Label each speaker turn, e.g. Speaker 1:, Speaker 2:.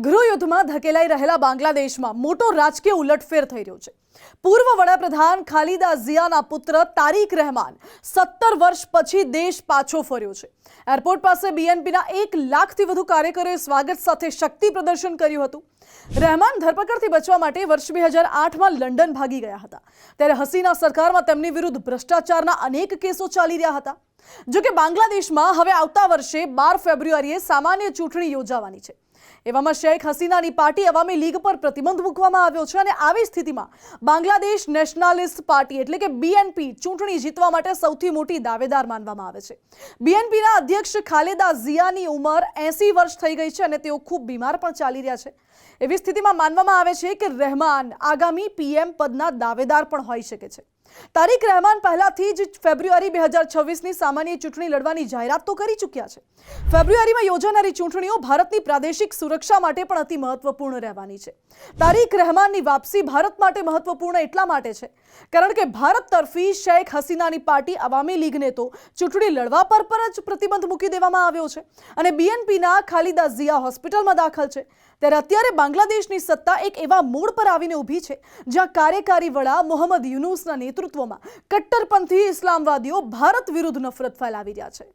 Speaker 1: ગૃહયુદ્ધમાં ધકેલાઈ રહેલા બાંગ્લાદેશમાં મોટો રાજકીય ઉલટફેર થઈ રહ્યો છે। પૂર્વ વડાપ્રધાન ખાલિદા ઝિયાના પુત્ર તારિક રહેમાન 17 વર્ષ પછી દેશ પાછો ફર્યો છે। એરપોર્ટ પાસે બીએનપીના 1 લાખથી વધુ કાર્યકરોએ સ્વાગત સાથે શક્તિ પ્રદર્શન કર્યું હતું। રહેમાન ધરપકડથી બચવા માટે વર્ષ 2008માં લંડન ભાગી ગયા હતા, ત્યારે હસીના સરકારમાં તેમની વિરુદ્ધ ભ્રષ્ટાચારના અનેક કેસો ચાલી રહ્યા હતા। જો કે બાંગ્લાદેશમાં હવે આવતા વર્ષે 12 ફેબ્રુઆરીએ સામાન્ય ચૂંટણી યોજાવાની છે। એવામાં શેખ હસીનાની પાર્ટી અવામી લીગ પર પ્રતિબંધ મૂકવામાં આવ્યો છે અને આવી સ્થિતિમાં બાંગ્લાદેશ નેશનાલિસ્ટ પાર્ટી એટલે કે બીએનપી ચૂંટણી જીતવા માટે સૌથી મોટી દાવેદાર માનવામાં આવે છે। બીએનપીના અધ્યક્ષ ખાલિદા ઝિયાની ઉંમર 80 વર્ષ થઈ ગઈ છે અને તેઓ ખૂબ બીમાર પણ ચાલી રહ્યા છે। એવી સ્થિતિમાં માનવામાં આવે છે કે રહેમાન આગામી પીએમ પદના દાવેદાર પણ હોઈ શકે છે। તારિક રહેમાન પહેલાથી જ ફેબ્રુઆરી 2026ની સામાન્ય ચૂંટણી લડવાની જાહેરાત તો કરી ચૂક્યા છે। ફેબ્રુઆરીમાં યોજાનારી ચૂંટણીઓ ભારતની પ્રાદેશિક સુરક્ષા માટે પણ અતિ મહત્વપૂર્ણ રહેવાની છે। તારિક રહેમાનની વાપસી ભારત માટે મહત્વપૂર્ણ એટલા માટે છે કારણ કે ભારત તરફી શેખ હસીનાની પાર્ટી અવામી લીગને તો ચૂંટણી લડવા પર જ પ્રતિબંધ મૂકી દેવામાં આવ્યો છે અને બીએનપીના ખાલિદા ઝિયા હોસ્પિટલમાં દાખલ છે। ત્યારે અત્યારે બાંગ્લાદેશની સત્તા એક એવા મોડ પર આવીને ઊભી છે જ્યાં કાર્યકારી વડા મોહમ્મદ યુનુસના નેતૃત્વમાં કટ્ટરપંથી ઇસ્લામવાદીઓ ભારત વિરુદ્ધ નફરત ફેલાવી રહ્યા છે।